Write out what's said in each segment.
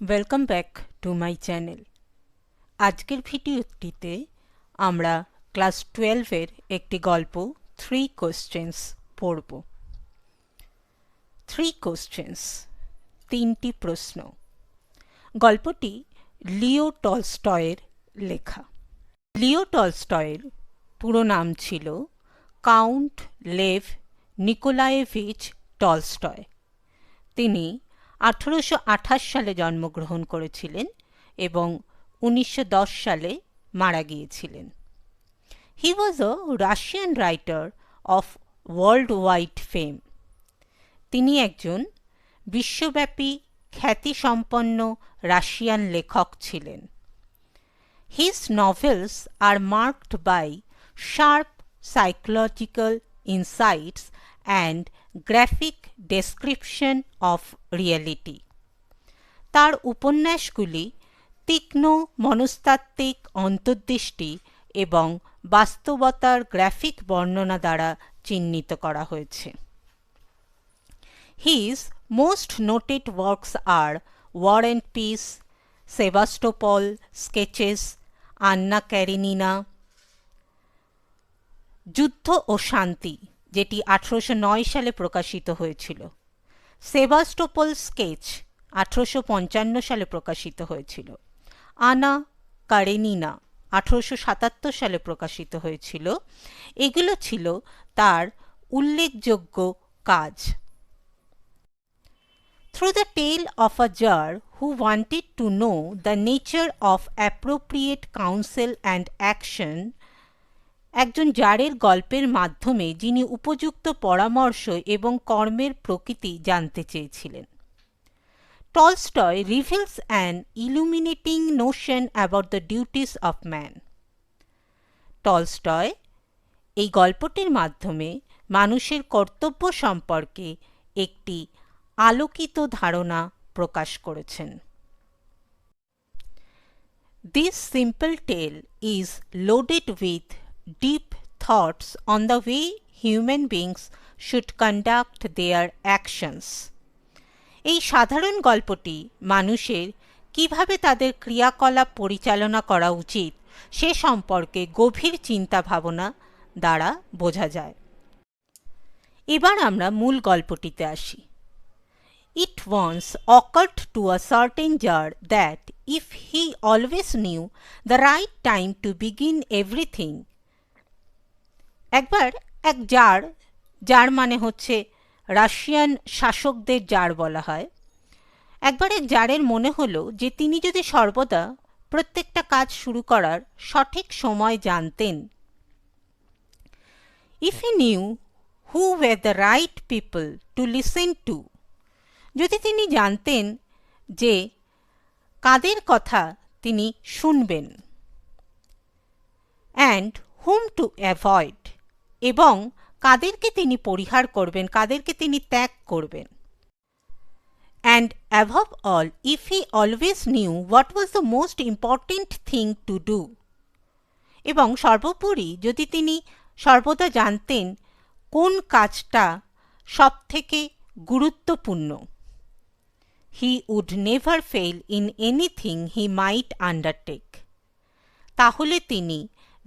Welcome back to my channel. আজকের ভিডিওটিতে আমরা ক্লাস 12-এর একটি গল্প 3 কোশ্চেন্স পড়ব। 3 কোশ্চেন্স, 3টি প্রশ্ন। গল্পটি লিও টলস্টয়ের লেখা। লিও টলস্টয়ের পুরো নাম ছিল কাউন্ট লেভ নিকোলায়েভিচ টলস্টয়। তিনি 1828 সালে জন্মগ্রহণ করেছিলেন এবং 1910 সালে মারা গিয়েছিলেন। He was a Russian writer of world wide fame. তিনি একজন বিশ্বব্যাপী খ্যাতিসম্পন্ন রাশিয়ান লেখক ছিলেন। His novels are marked by sharp psychological insights and graphic description of reality. তার উপন্যাসগুলি তীক্ষ্ণ মনস্তাত্ত্বিক অন্তর্দৃষ্টি এবং বাস্তবতার গ্রাফিক বর্ণনা দ্বারা চিহ্নিত করা হয়েছে। His most noted works are War and Peace, Sevastopol Sketches, Anna Karenina, যুদ্ধ ও শান্তি, যেটি 1809 সালে প্রকাশিত হয়েছিল, সেভাস্টোপল স্কেচ 1855 সালে প্রকাশিত হয়েছিল, আনা কারেনিনা 1877 সালে প্রকাশিত হয়েছিল। এগুলো ছিল তার উল্লেখযোগ্য কাজ। Through the tale of a jar who wanted to know the nature of appropriate counsel and action, একজন জারের গল্পের মাধ্যমে যিনি উপযুক্ত পরামর্শ এবং কর্মের প্রকৃতি জানতে চেয়েছিলেন। Tolstoy reveals an illuminating notion about the duties of man. Tolstoy এই গল্পটির মাধ্যমে মানুষের কর্তব্য সম্পর্কে একটি আলোকিত ধারণা প্রকাশ করেছেন। This simple tale is loaded with deep thoughts on the way human beings should conduct their actions. এই সাধারণ গল্পটি মানুষের কিভাবে তাদের ক্রিয়াকলাপ পরিচালনা করা উচিত সে সম্পর্কে গভীর চিন্তা ভাবনা দ্বারা বোঝা যায়। এবার আমরা মূল গল্পটিতে আসি। It once occurred to a certain jar that if he always knew the right time to begin everything, একবার এক জার, যার মানে হচ্ছে রাশিয়ান শাসকদের জার বলা হয়, একবার এক জারের মনে হলো যে তিনি যদি সর্বদা প্রত্যেকটা কাজ শুরু করার সঠিক সময় জানতেন, if he knew who were the right people to listen to, যদি তিনি জানতেন যে কাদের কথা তিনি শুনবেন, and whom to avoid, এবং কাদেরকে তিনি পরিহার করবেন, কাদেরকে তিনি ত্যাগ করবেন, and above all, if he always knew what was the most important thing to do, এবং সর্বোপরি যদি তিনি সর্বদা জানতেন কোন কাজটা সবথেকে গুরুত্বপূর্ণ, he would never fail in anything he might undertake, তাহলে তিনি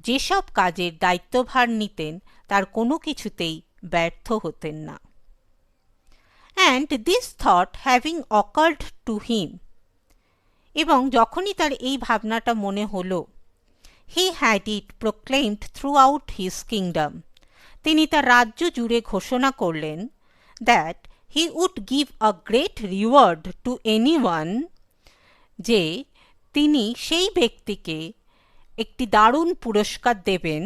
যেসব কাজের দায়িত্বভার নিতেন তার কোনো কিছুতেই ব্যর্থ হতেন না। And this thought having occurred to him, এবং যখনই তার এই ভাবনাটা মনে হলো, he had it proclaimed throughout his kingdom, তিনি তার রাজ্য জুড়ে ঘোষণা করলেন that he would give a great reward to anyone, যে তিনি সেই ব্যক্তিকে একটি দারুণ পুরস্কার দেবেন,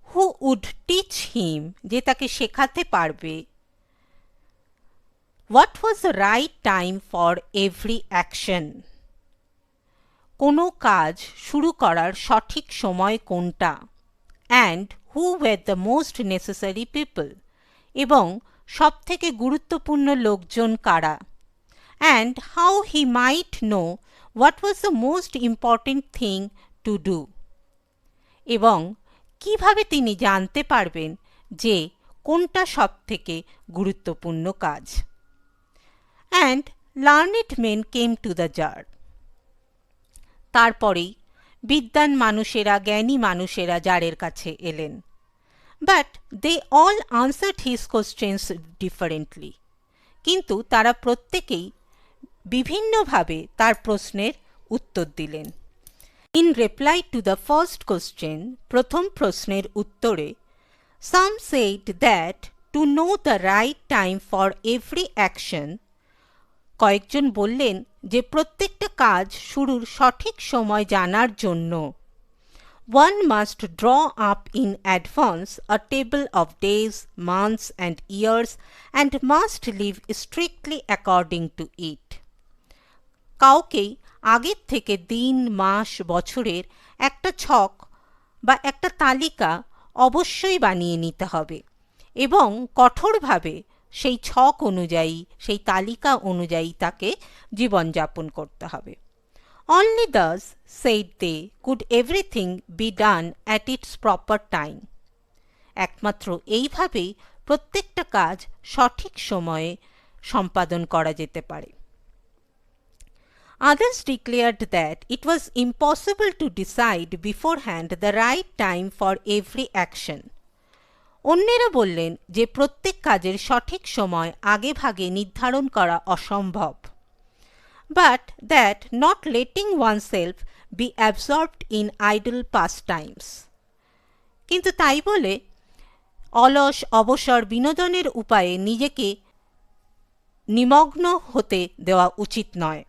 who would teach him, যে তাকে শেখাতে পারবে, what was the right time for every action, কোনো কাজ শুরু করার সঠিক সময় কোনটা, and who were the most necessary people, এবং সবথেকে গুরুত্বপূর্ণ লোকজন কারা, and how he might know what was the most important thing to do, এবং কিভাবে তিনি জানতে পারবেন যে কোনটা সবথেকে গুরুত্বপূর্ণ কাজ। and learned men came to the jar. তারপরেই বিদ্বান মানুষেরা, জ্ঞানী মানুষেরা জারের কাছে এলেন। But they all answered his questions differently. কিন্তু তারা প্রত্যেকেই বিভিন্নভাবে তার প্রশ্নের উত্তর দিলেন। In reply to the first question, প্রথম প্রশ্নের উত্তরে, some said that to know the right time for every action, কয়েকজন বললেন যে প্রত্যেকটা কাজ শুরুর সঠিক সময় জানার জন্য one must draw up in advance a table of days, months and years and must live strictly according to it. কাউকেই আগের থেকে দিন, মাস, বছরের একটা ছক বা একটা তালিকা অবশ্যই বানিয়ে নিতে হবে এবং কঠোরভাবে সেই ছক অনুযায়ী, সেই তালিকা অনুযায়ী তাকে জীবনযাপন করতে হবে। Only thus, said they, could everything be done at its proper time. একমাত্র এইভাবেই প্রত্যেকটা কাজ সঠিক সময়ে সম্পাদন করা যেতে পারে। Others declared that it was impossible to decide beforehand the right time for every action. অন্যেরা বললেন যে প্রত্যেক কাজের সঠিক সময় আগেভাগে নির্ধারণ করা অসম্ভব। But that not letting oneself be absorbed in idle pastimes. কিন্তু তাই বলে অলস অবসর বিনোদনের উপায়ে নিজেকে নিমগ্ন হতে দেওয়া উচিত নয়।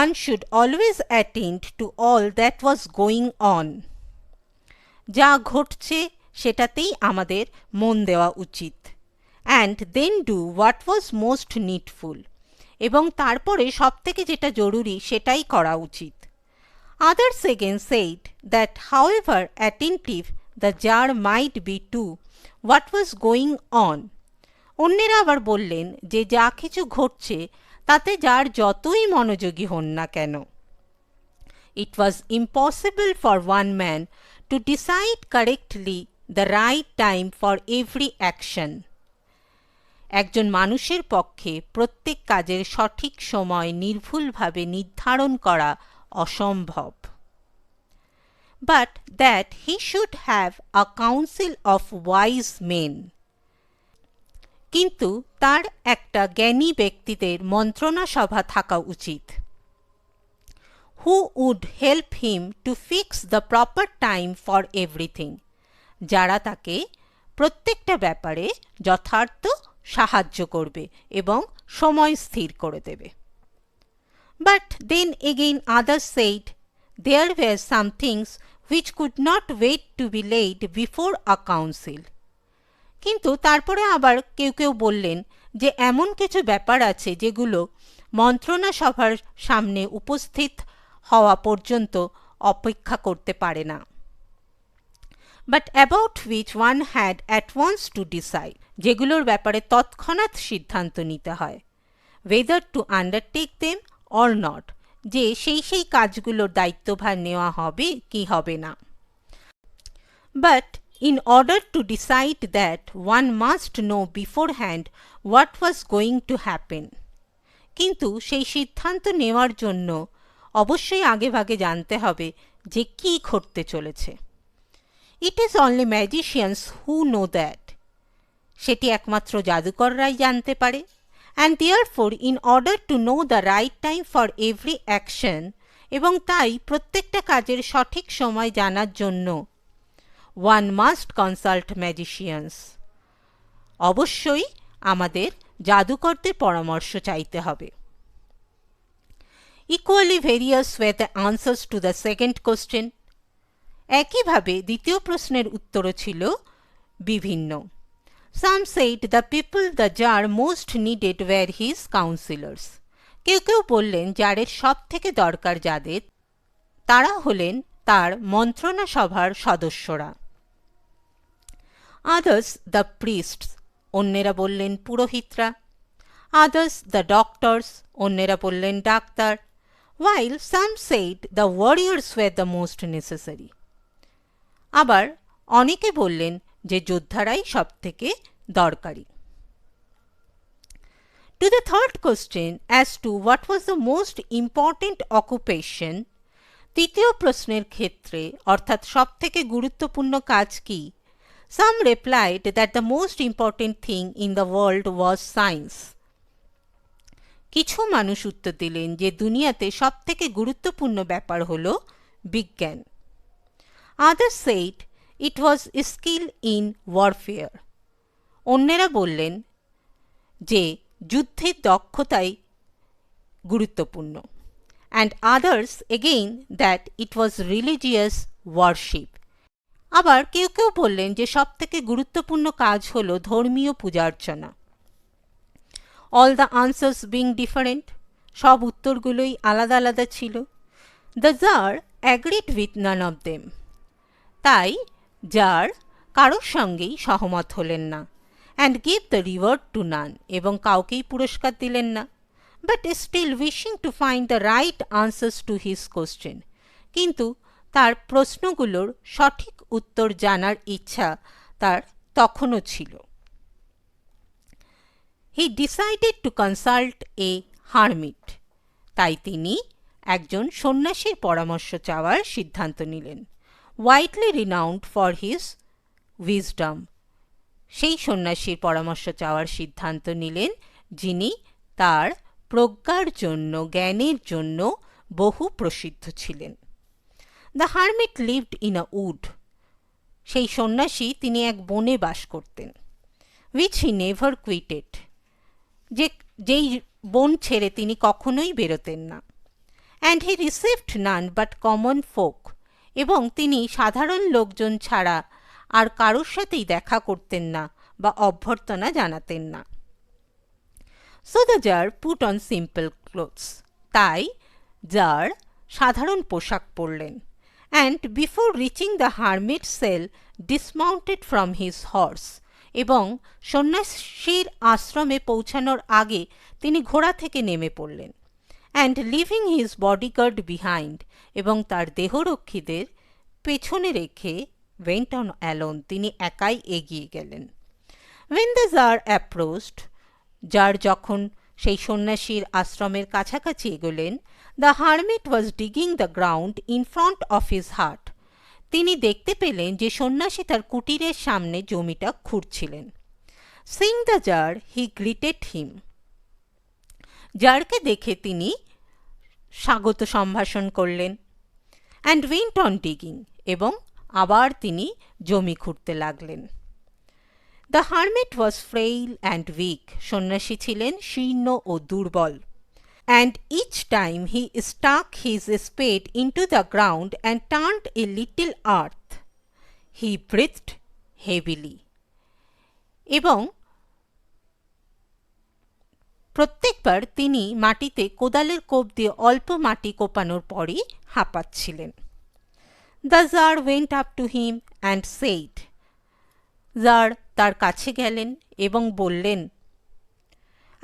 One should always attend to all that was going on. যা ঘটছে সেটাতেই আমাদের মন দেওয়া উচিত। And then do what was most needful. এবং তারপরে সবথেকে যেটা জরুরি সেটাই করা উচিত। Others again said that however attentive the jar might be to what was going on. অন্যেরা আবার বললেন যে যা কিছু ঘটছে তাতে যার যতই মনোযোগী হন না কেন, it was impossible for one man to decide correctly the right time for every action. একজন মানুষের পক্ষে প্রত্যেক কাজের সঠিক সময় নির্ভুলভাবে নির্ধারণ করা অসম্ভব। But that he should have a council of wise men. কিন্তু তার একটা জ্ঞানী ব্যক্তিদের মন্ত্রণা সভা থাকা উচিত। Who would help him to fix the proper time for everything. যারা তাকে প্রত্যেকটা ব্যাপারে যথার্থ সাহায্য করবে এবং সময় স্থির করে দেবে। But then again others said there were some things which could not wait to be laid before a council. কিন্তু তারপরে আবার কেউ কেউ বললেন যে এমন কিছু ব্যাপার আছে যেগুলো মন্ত্রণা সভার সামনে উপস্থিত হওয়া পর্যন্ত অপেক্ষা করতে পারে না। But about which one had at once to decide. যেগুলোর ব্যাপারে তৎক্ষণাৎ সিদ্ধান্ত নিতে হয়। Whether to undertake them or not. যে সেই কাজগুলোর দায়িত্বভার নেওয়া হবে কি হবে না। But in order to decide that one must know beforehand what was going to happen. কিন্তু সেই সিদ্ধান্ত নেওয়ার জন্য অবশ্যই আগেভাগে জানতে হবে যে কি ঘটতে চলেছে। It is only magicians who know that. সেটি একমাত্র জাদুকররাই জানতে পারে। And therefore in order to know the right time for every action, এবং তাই প্রত্যেকটা কাজের সঠিক সময় জানার জন্য one must consult magicians. অবশ্যই আমাদের জাদুকরদের পরামর্শ চাইতে হবে। Equally various were the answers to the second question. একইভাবে দ্বিতীয় প্রশ্নের উত্তরও ছিল বিভিন্ন। Some said the people the jar most needed were his counselors. কেউ কেউ বললেন জারের সব থেকে দরকার যাদের, তারা হলেন তার মন্ত্রণা সভার সদস্যরা। Others the priests. অন্যেরা বললেন পুরোহিতরা। Others the doctors. অন্যেরা বললেন doctor. While some said the warriors were the most necessary. আবার অনেকে বললেন যে যোদ্ধারাই সব থেকে দরকারি। To the third question as to what was the most important occupation, তৃতীয় প্রশ্নের ক্ষেত্রে অর্থাৎ সবথেকে গুরুত্বপূর্ণ কাজ কি, some replied that the most important thing in the world was science. কিছু মানুষ উত্তর দিলেন যে দুনিয়াতে সবথেকে গুরুত্বপূর্ণ ব্যাপার হলো বিজ্ঞান। Others said it was skill in warfare. অন্যেরা বললেন যে যুদ্ধের দক্ষতাই গুরুত্বপূর্ণ। And others again that it was religious worship. আবার কেউ কেউ বললেন যে সবথেকে গুরুত্বপূর্ণ কাজ হলো ধর্মীয় পূজার্চনা। All the answers being different, সব উত্তরগুলোই আলাদা আলাদা ছিল। The Tsar agreed with none of them. তাই জার কারোর সঙ্গেই সহমত হলেন না। And gave the reward to none, এবং কাউকেই পুরস্কার দিলেন না। But still wishing to find the right answers to his question. কিন্তু তার প্রশ্নগুলোর সঠিক উত্তর জানার ইচ্ছা তার তখনও ছিল। He decided to consult a hermit. তাই তিনি একজন সন্ন্যাসীর পরামর্শ চাওয়ার সিদ্ধান্ত নিলেন। Widely renowned for his wisdom. সেই সন্ন্যাসীর পরামর্শ চাওয়ার সিদ্ধান্ত নিলেন যিনি তার প্রজ্ঞার জন্য, জ্ঞানের জন্য বহু প্রসিদ্ধ ছিলেন। The hermit lived in a wood. সেই সন্ন্যাসী তিনি এক বনে বাস করতেন। Which he never quitted. যেই বন ছেড়ে তিনি কখনোই বেরোতেন না। And he received none but common folk. এবং তিনি সাধারণ লোকজন ছাড়া আর কারোর সাথেই দেখা করতেন না বা অভ্যর্থনা জানাতেন না। So the Tsar put on simple clothes. তাই জার সাধারণ পোশাক পরলেন। And before reaching the hermit's cell, dismounted from his horse. এবং সন্ন্যাসীর আশ্রমে পৌঁছানোর আগে তিনি ঘোড়া থেকে নেমে পড়লেন। And leaving his bodyguard behind, এবং তার দেহরক্ষীদের পেছনে রেখে went on alone, তিনি একাই এগিয়ে গেলেন। When the Tsar approached, Tsar যখন সেই সন্ন্যাসীর আশ্রমের কাছাকাছি এগোলেন, the hermit was digging the ground in front of his hut. তিনি দেখতে পেলেন যে সন্ন্যাসী তার কুটিরের সামনে জমিটা খুঁড়ছিলেন। Seeing the Tsar, he greeted him. জারকে দেখে তিনি স্বাগত সম্ভাষণ করলেন। And went on digging, এবং আবার তিনি জমি খুঁড়তে লাগলেন। The hermit was frail and weak. সন্ন্যাসী ছিলেন শীর্ণ ও দুর্বল। And each time he stuck his spade into the ground and turned a little earth, he breathed heavily. এবং প্রত্যেকবার তিনি মাটিতে কোদালের কোপ দিয়ে অল্প মাটি কোপানোর পরই হাঁপাচ্ছিলেন। The Tsar went up to him and said, Tsar তার কাছে গেলেন এবং বললেন,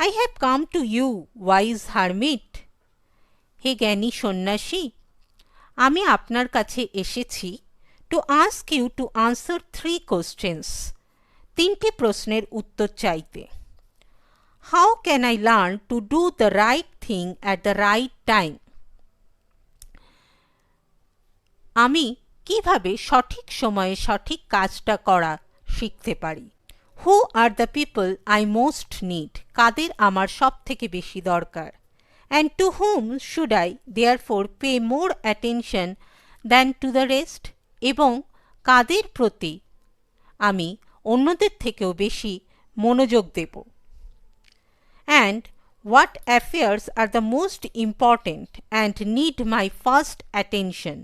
I have come to you, wise hermit. হে জ্ঞানী সন্ন্যাসী, আমি আপনার কাছে এসেছি to ask you to answer 3 questions. 3টি প্রশ্নের উত্তর চাইতে। How can I learn to do the right thing at the right time? আমি কিভাবে সঠিক সময়ে সঠিক কাজটা করা শিখতে পারি? Who are the people I most need? কাদের আমার সবথেকে বেশি দরকার? And to whom should I therefore pay more attention than to the rest? এবং কাদের প্রতি আমি অন্যদের থেকেও বেশি মনোযোগ দেব? And what affairs are the most important and need my first attention?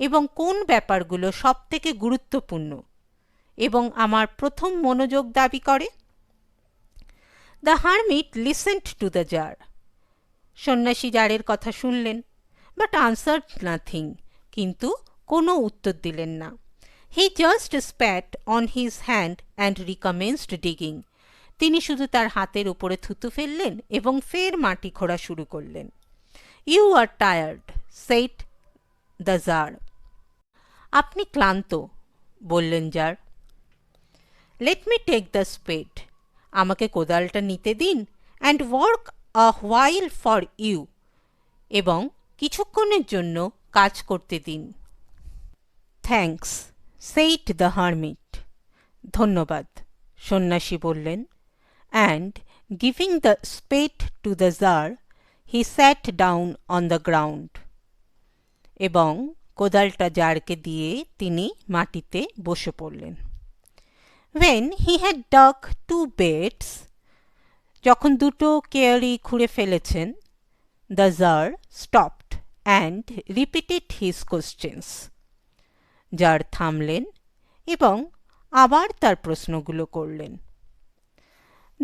এবং কোন ব্যাপারগুলো সবথেকে গুরুত্বপূর্ণ এবং আমার প্রথম মনোযোগ দাবি করে? The hermit listened to the Tsar. সন্ন্যাসী জারের কথা শুনলেন, but answered nothing. কিন্তু কোনো উত্তর দিলেন না। He just spat on his hand and recommenced digging. তিনি শুধু তার হাতের উপরে থুতু ফেললেন এবং ফের মাটি খোঁড়া শুরু করলেন। You are tired, said the Tsar. আপনি ক্লান্ত, বললেন jar. Let me take the spade. আমাকে কোদালটা নিতে দিন and work a while for you, এবং কিছুক্ষণের জন্য কাজ করতে দিন। Thanks, said the hermit. ধন্যবাদ, সন্ন্যাসী বললেন, and giving the spade to the Tsar, he sat down on the ground. এবং কোদালটা জারকে দিয়ে তিনি মাটিতে বসে পড়লেন। When he had dug 2 beds, যখন দুটো কেয়ারি খুঁড়ে ফেলেছেন, the Tsar stopped and repeated his questions. Tsar থামলেন এবং আবার তার প্রশ্নগুলো করলেন।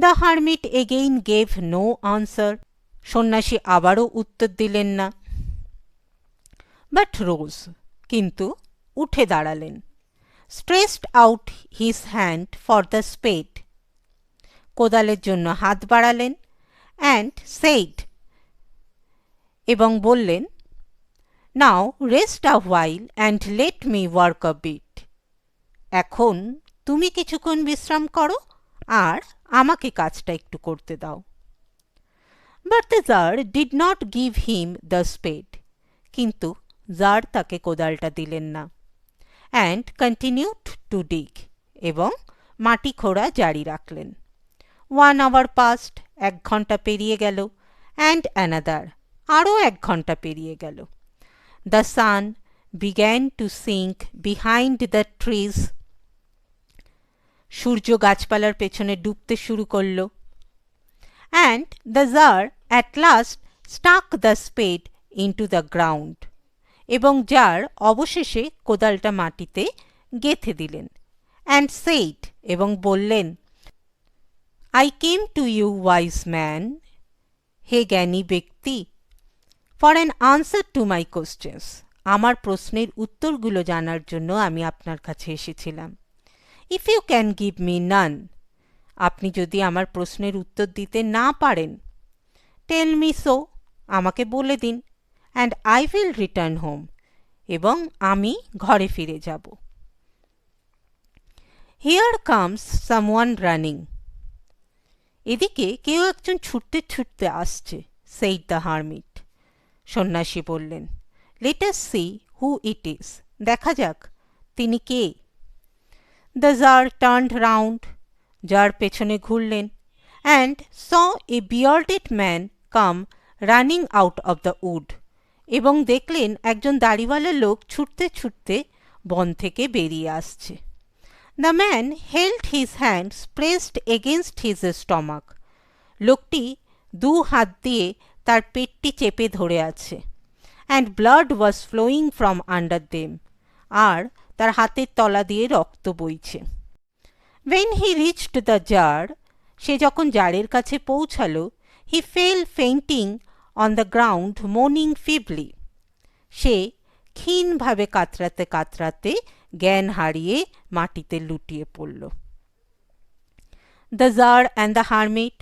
The hermit again gave no answer. সন্ন্যাসী আবারও উত্তর দিলেন না। But rose, কিন্তু উঠে দাঁড়ালেন। Stretched out his hand for the spade, কোদালের জন্য হাত বাড়ালেন, and said, এবং বললেন, Now rest a while and let me work a bit. এখন তুমি কিছুক্ষণ বিশ্রাম করো আর আমাকে কাজটা একটু করতে দাও। But the Tsar did not give him the spade. কিন্তু জার তাকে কোদালটা দিলেন না। And continued to dig. এবং মাটি খোঁড়া জারি রাখলেন। 1 hour passed. 1 ঘন্টা পেরিয়ে গেল। And another. আরও 1 ঘন্টা পেরিয়ে গেল। The sun began to sink behind the trees. সূর্য গাছপালার পেছনে ডুবতে শুরু করল। And the Tsar at last stuck the spade into the ground. এবং জার অবশেষে কোদালটা মাটিতে গেঁথে দিলেন। And said, এবং বললেন, I came to you, wise man, হে জ্ঞানী ব্যক্তি, for an answer to my questions. আমার প্রশ্নের উত্তরগুলো জানার জন্য আমি আপনার কাছে এসেছিলাম। If you can give me none, আপনি যদি আমার প্রশ্নের উত্তর দিতে না পারেন, tell me so, আমাকে বলে দিন, and I will return home, এবং আমি ঘরে ফিরে যাব। Here comes someone running. এদিকে কেউ একজন ছুটতে ছুটতে আসছে, said the hermit. সন্ন্যাসী বললেন, Let us see who it is. দেখা যাক তিনি কে। The Tsar turned round. Tsar পেছনে ঘুরলেন, and saw a bearded man come running out of the wood. এবং দেখলেন একজন দাড়িওয়ালা লোক ছুটতে ছুটতে বন থেকে বেরিয়ে আসছে। The man held his hands pressed against his stomach. লোকটি 2 হাত দিয়ে তার পেটটি চেপে ধরে আছে। And blood was flowing from under them. আর তার হাতের তলা দিয়ে রক্ত বইছে। When he reached the jar, সে যখন জারের কাছে পৌঁছালো, he fell fainting on the ground, moaning feebly. সে ক্ষীণভাবে কাতরাতে কাতরাতে জ্ঞান হারিয়ে মাটিতে লুটিয়ে পড়ল। The Tsar and the hermit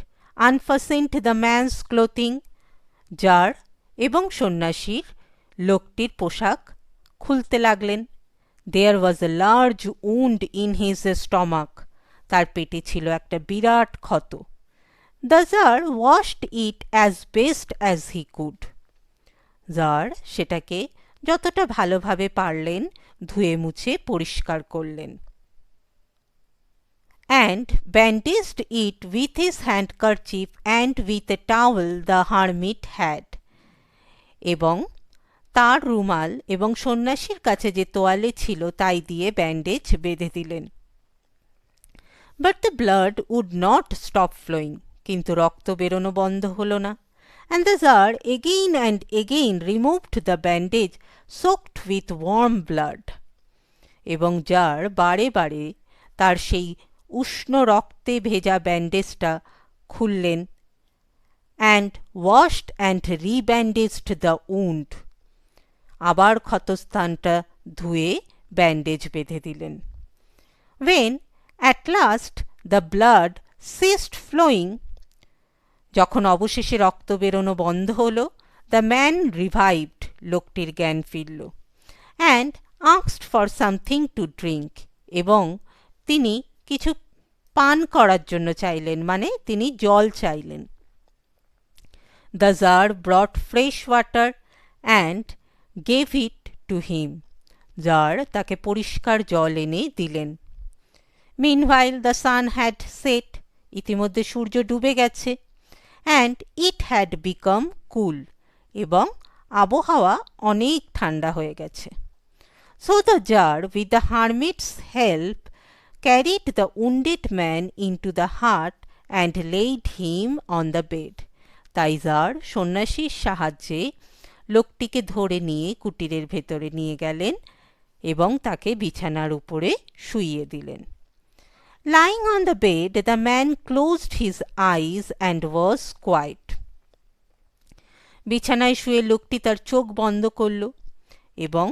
unfastened the man's clothing. Tsar এবং সন্ন্যাসীর লোকটির পোশাক খুলতে লাগলেন। There was a large wound in his stomach. তার পেটে ছিল একটা বিরাট ক্ষত। The Tsar washed it as best as he could. Tsar সেটাকে যতটা ভালোভাবে পারলেন ধুয়ে মুছে পরিষ্কার করলেন। And bandaged it with his handkerchief and with a towel the hermit had. এবং তার রুমাল এবং সন্ন্যাসীর কাছে যে তোয়ালে ছিল তাই দিয়ে ব্যান্ডেজ বেঁধে দিলেন। But the blood would not stop flowing. কিন্তু রক্ত বেরোনো বন্ধ হলো না। And the Tsar again and again removed the bandage soaked with warm blood. এবং জার বারে বারে তার সেই উষ্ণ রক্তে ভেজা ব্যান্ডেজটা খুললেন। And washed and rebandaged the wound. আবার ক্ষতস্থানটা ধুয়ে ব্যান্ডেজ বেঁধে দিলেন। When at last the blood ceased flowing, যখন অবশেষে রক্ত বেরোনো বন্ধ হলো, the man revived, লোকটির জ্ঞান ফিরল, and asked for something to drink, এবং তিনি কিছু পান করার জন্য চাইলেন, মানে তিনি জল চাইলেন। The Tsar brought fresh water and gave it to him. Tsar তাকে পরিষ্কার জল এনে দিলেন। Meanwhile the sun had set, ইতিমধ্যে সূর্য ডুবে গেছে, and it had become cool, এবং আবহাওয়া অনেক ঠান্ডা হয়ে গেছে। So the Tsar, with the hermit's help, carried the wounded man into the hut and laid him on the bed. তাই জার সন্ন্যাসীর সাহায্যে লোকটিকে ধরে নিয়ে কুটিরের ভেতরে নিয়ে গেলেন এবং তাকে বিছানার উপরে শুইয়ে দিলেন। Lying on the bed, the man closed his eyes and was quiet. বিছানায় শুয়ে লোকটি তার চোখ বন্ধ করল এবং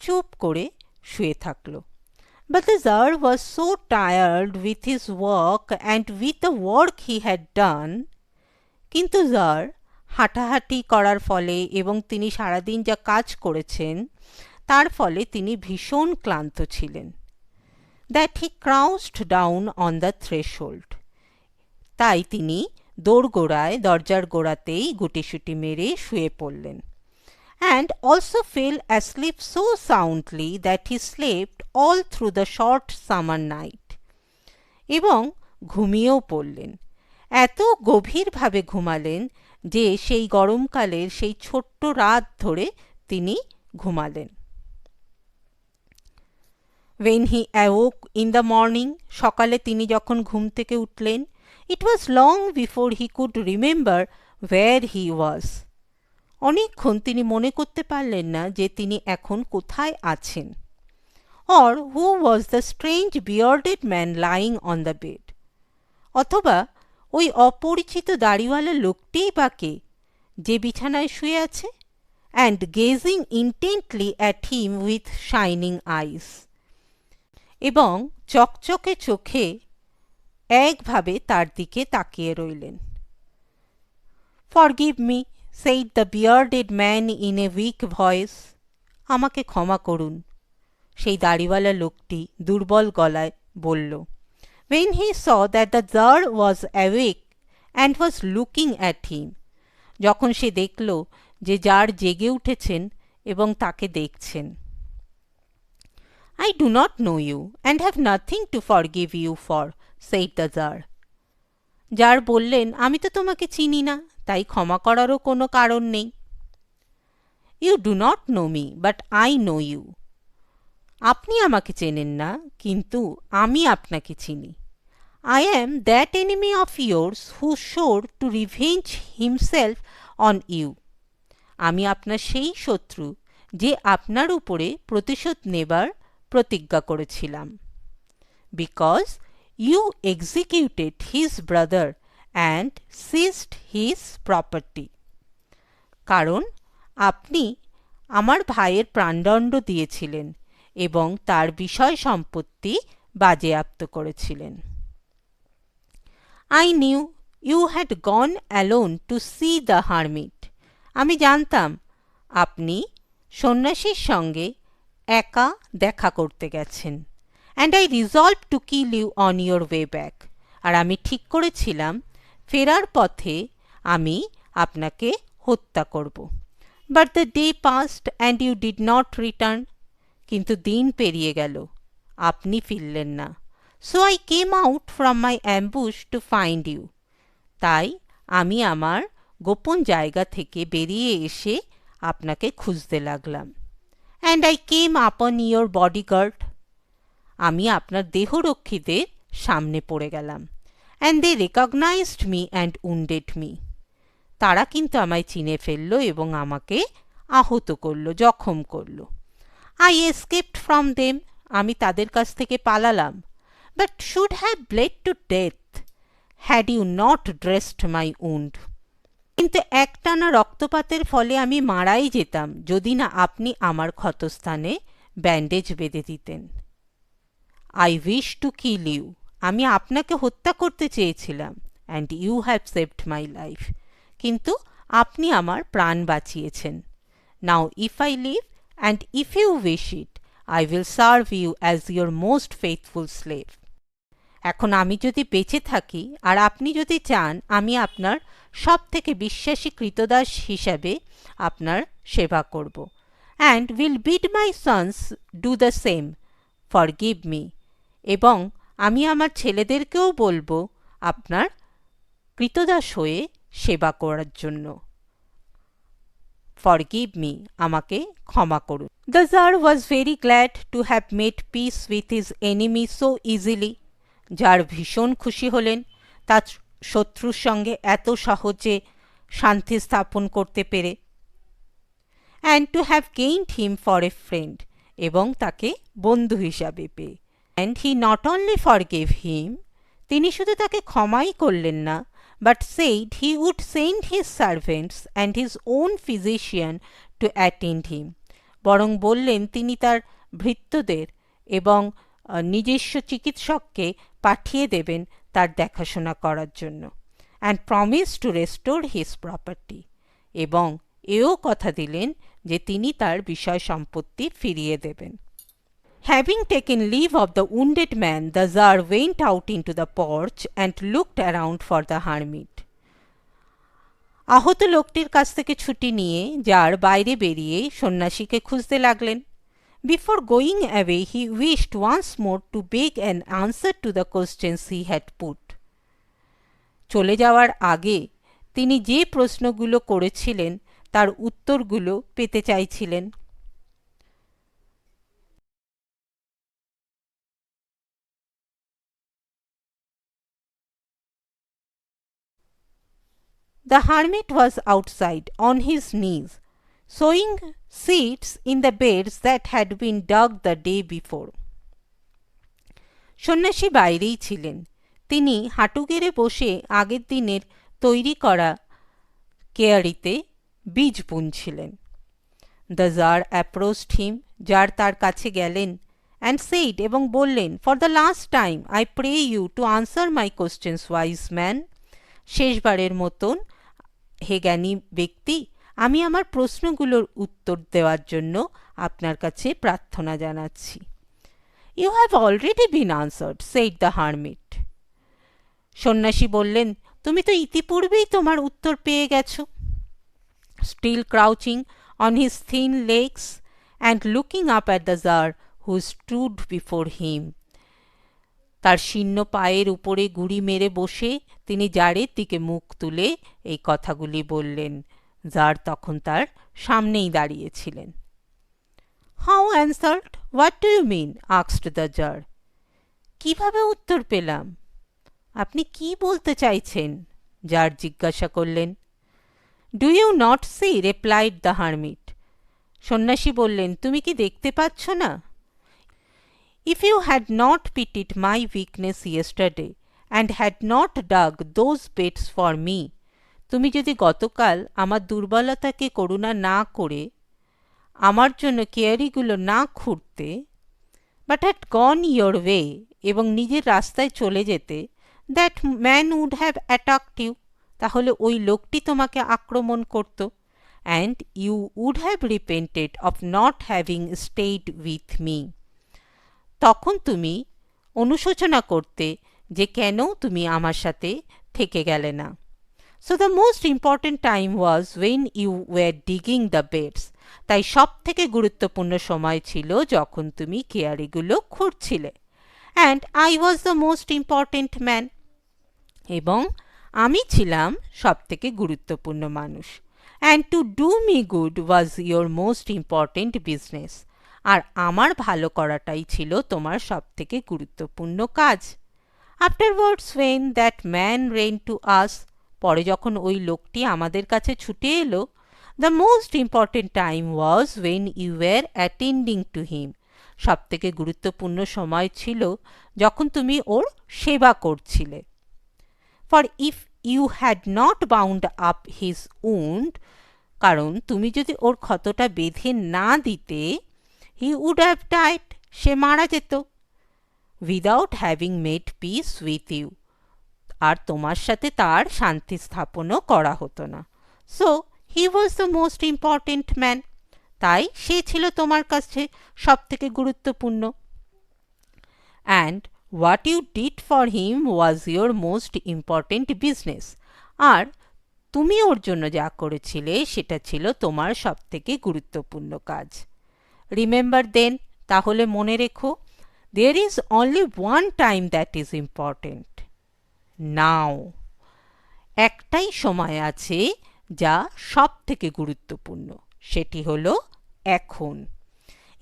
চুপ করে শুয়ে থাকল। But the Tsar was so tired with his work and with the work he had done, কিন্তু জার হাঁটাহাঁটি করার ফলে এবং তিনি সারাদিন যা কাজ করেছেন তার ফলে তিনি ভীষণ ক্লান্ত ছিলেন। That he crouched down on the threshold. তাই তিনি দোরগোড়ায়, দরজার গোড়াতেই গুটিসুটি মেরে শুয়ে পড়লেন। And also fell asleep so soundly that he slept all through the short summer night. এবং ঘুমিয়েও পড়লেন, এত গভীরভাবে ঘুমালেন যে সেই গরমকালের সেই ছোট্ট রাত ধরে তিনি ঘুমালেন। When he awoke in the morning, সকালে তিনি যখন ঘুম থেকে উঠলেন, it was long before he could remember where he was. অনেকক্ষণ তিনি মনে করতে পারলেন না যে তিনি এখন কোথায় আছেন। Or who was the strange bearded man lying on the bed? অথবা ওই অপরিচিত দাড়িওয়ালা লোকটিই বা কে যে বিছানায় শুয়ে আছে? And gazing intently at him with shining eyes. এবং চকচকে চোখে একভাবে তার দিকে তাকিয়ে রইলেন। Forgive me, said the bearded man in a weak voice. আমাকে ক্ষমা করুন, সেই দাড়িওয়ালা লোকটি দুর্বল গলায় বলল। When he saw that the Tsar was awake and was looking at him, যখন সে দেখল যে জার জেগে উঠেছেন এবং তাকে দেখছেন। I do not know you and have nothing to forgive you for, said the Tsar. Jar বললেন, আমি তো তোমাকে চিনি না, তাই ক্ষমা করারও কোনো কারণ নেই। You do not know me, but I know you. আপনি আমাকে চেনেন না, কিন্তু আমি আপনাকে চিনি। I am that enemy of yours who swore to revenge himself on you. আমি আপনার সেই শত্রু যে আপনার উপরে প্রতিশোধ নেবার প্রতিজ্ঞা করেছিলাম। Because you executed his brother and seized his property. কারণ আপনি আমার ভাইয়ের প্রাণদণ্ড দিয়েছিলেন এবং তার বিষয় সম্পত্তি বাজেয়াপ্ত করেছিলেন। I knew you had gone alone to see the hermit. আমি জানতাম আপনি সন্ন্যাসীর সঙ্গে একা দেখা করতে গেছেন। And I resolved to kill you on your way back. আর আমি ঠিক করেছিলাম ফেরার পথে আমি আপনাকে হত্যা করব। But the day passed and you did not return. কিন্তু দিন পেরিয়ে গেল, আপনি ফিরলেন না। So I came out from my ambush to find you. তাই আমি আমার গোপন জায়গা থেকে বেরিয়ে এসে আপনাকে খুঁজতে লাগলাম। And I came upon your bodyguard. আমি আপনার দেহরক্ষীদের সামনে পড়ে গেলাম। And they recognized me and wounded me. তারা কিন্তু আমায় চিনে ফেলল এবং আমাকে আহত করল, জখম করল। I escaped from them. আমি তাদের কাছ থেকে পালালাম। But should have bled to death had you not dressed my wound. কিন্তু একটানা রক্তপাতের ফলে আমি মারাই যেতাম যদি না আপনি আমার ক্ষতস্থানে ব্যান্ডেজ বেঁধে দিতেন। I wish to kill you. আমি আপনাকে হত্যা করতে চেয়েছিলাম। And you have saved my life. কিন্তু আপনি আমার প্রাণ বাঁচিয়েছেন। Now if I live and if you wish it, I will serve you as your most faithful slave. এখন আমি যদি বেঁচে থাকি আর আপনি যদি চান আমি আপনার সব থেকে বিশ্বাসী কৃতদাস হিসাবে আপনার সেবা করব। And will bid my sons do the same, forgive me. এবং আমি আমার ছেলেদেরকেও বলবো আপনার কৃতদাস হয়ে সেবা করার জন্য। ফরগিভ মি, আমাকে ক্ষমা করুন। The Tsar was very glad to have made peace with his enemy so easily. Tsar ভীষণ খুশি হলেন তার শত্রুর সঙ্গে এত সহজে শান্তি স্থাপন করতে পেরে। And to have gained him for a friend, এবং তাকে বন্ধু হিসাবে পেয়ে। And he not only forgave him, তিনি শুধু তাকে ক্ষমাই করলেন না, but said he would send his servants and his own physician to attend him, বরং বললেন তিনি তার ভৃত্যদের এবং নিজস্ব চিকিৎসককে পাঠিয়ে দেবেন তার দেখাশোনা করার জন্য। and promised to restore his property, এবং এও কথা দিলেন যে তিনি তার বিষয় সম্পত্তি ফিরিয়ে দেবেন। Having taken leave of the wounded man, the Tsar went out into the porch and looked around for the hermit. আহত লোকটির কাছ থেকে ছুটি নিয়ে জার বাইরে বেরিয়ে সন্ন্যাসীকে খুঁজতে লাগলেন। Before going away, he wished once more to beg an answer to the questions he had put. চলে যাওয়ার আগে তিনি যে প্রশ্নগুলো করেছিলেন তার উত্তরগুলো পেতে চাইছিলেন। The hermit was outside on his knees, sewing seeds in the beds that had been dug the day before. সন্ন্যাসী বাইরেই ছিলেন, তিনি হাঁটু গেড়ে বসে আগের দিনের তৈরি করা কেয়ারিতে বীজ বুনছিলেন। The tsar approached him, tsar তার কাছে গেলেন, অ্যান্ড সেইড, এবং বললেন, for the last time I pray you to answer my questions, wise man. শেষবারের মতন হে জ্ঞানী ব্যক্তি, আমি আমার প্রশ্নগুলোর উত্তর দেওয়ার জন্য আপনার কাছে প্রার্থনা জানাচ্ছি। You have already been answered, said the hermit. সন্ন্যাসী বললেন, তুমি তো ইতিপূর্বেই তোমার উত্তর পেয়ে গেছ। Still crouching on his thin legs and looking up at the tsar who stood before him, তার শীর্ণ পায়ের উপরে গুড়ি মেরে বসে তিনি জারের দিকে মুখ তুলে এই কথাগুলি বললেন। জার তখন তার সামনেই দাঁড়িয়েছিলেন। How answered, what do you mean, asked the Tsar. কিভাবে উত্তর পেলাম, আপনি কি বলতে চাইছেন, জার জিজ্ঞাসা করলেন। Do you not see, replied the hermit. সন্ন্যাসী বললেন, তুমি কি দেখতে পাচ্ছ না? If you had not pitied my weakness yesterday and had not dug those beds for me, তুমি যদি গতকাল আমার দুর্বলতাকে করুণা না করে আমার জন্য কেয়ারিগুলো না খুঁড়তে, but had gone your way, এবং নিজের রাস্তায় চলে যেতে, that man would have attacked you, তাহলে ওই লোকটি তোমাকে আক্রমণ করত, and you would have repented of not having stayed with me, তখন তুমি অনুশোচনা করতে যে কেন তুমি আমার সাথে থেকে গেলে না। So the most important time was when you were digging the beds, তাই সব থেকে গুরুত্বপূর্ণ সময় ছিল যখন তুমি কেয়ারিগুলো খুঁড়ছিলে। And I was the most important man, এবং আমি ছিলাম সব থেকে গুরুত্বপূর্ণ মানুষ। And to do me good was your most important business, আর আমার ভালো করাটাই ছিল তোমার সব থেকে গুরুত্বপূর্ণ কাজ। Afterwards when that man ran to us, পরে যখন ওই লোকটি আমাদের কাছে ছুটে এলো, the most important time was when you were attending to him, সব থেকে গুরুত্বপূর্ণ সময় ছিল যখন তুমি ওর সেবা করছিলে। For if you had not bound up his wound, কারণ তুমি যদি ওর ক্ষতটা বেঁধে না দিতে, he would have died, সে মারা যেত, without having made peace with you, আর তোমার সাথে তার শান্তি স্থাপনও করা হতো না। So he was the most important man, তাই সে ছিল তোমার কাছে সব থেকে গুরুত্বপূর্ণ। And what you did for him was your most important business, আর তুমি ওর জন্য যা করেছিলে সেটা ছিল তোমার সবথেকে গুরুত্বপূর্ণ কাজ। রিমেম্বার দেন, তাহলে মনে রেখো, there is only one time that is important, now। একটাই সময় আছে যা সবথেকে গুরুত্বপূর্ণ, সেটি হলো এখন।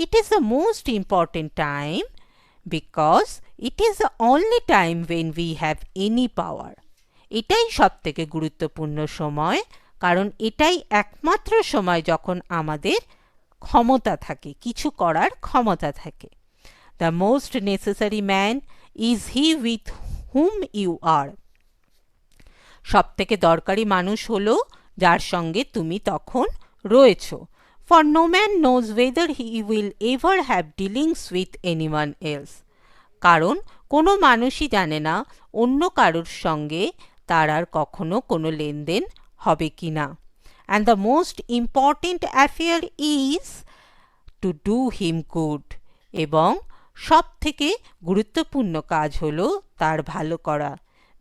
It is the most important time because it is the only time when we have any power। এটাই সবথেকে গুরুত্বপূর্ণ সময়, কারণ এটাই একমাত্র সময় যখন আমাদের ক্ষমতা থাকে, কিছু করার ক্ষমতা থাকে। The most necessary man is he with whom you are। সবথেকে দরকারি মানুষ হলো যার সঙ্গে তুমি তখন রয়েছো। For no man knows whether he will ever have dealings with anyone else। কারণ কোনো মানুষই জানে না অন্য কারোর সঙ্গে তার আর কখনো কোনো লেনদেন হবে কি না। And the most important affair is to do him good। এবং সবথেকে গুরুত্বপূর্ণ কাজ হলো তার ভালো করা।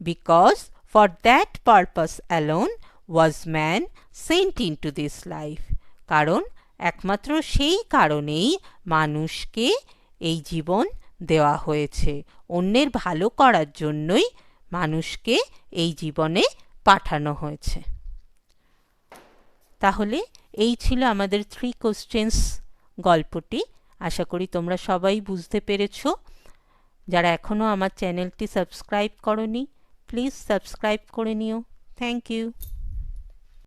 Because for that purpose alone was man sent into this life। কারণ একমাত্র সেই কারণেই মানুষকে এই জীবন দেওয়া হয়েছে, অন্যের ভালো করার জন্যই মানুষকে এই জীবনে পাঠানো হয়েছে। তাহলে এই ছিল আমাদের 3 কোশ্চেন্স গল্পটি। আশা করি তোমরা সবাই বুঝতে পেরেছ। যারা এখনও আমার চ্যানেলটি সাবস্ক্রাইব করনি, প্লিজ সাবস্ক্রাইব করে নিও। Thank you.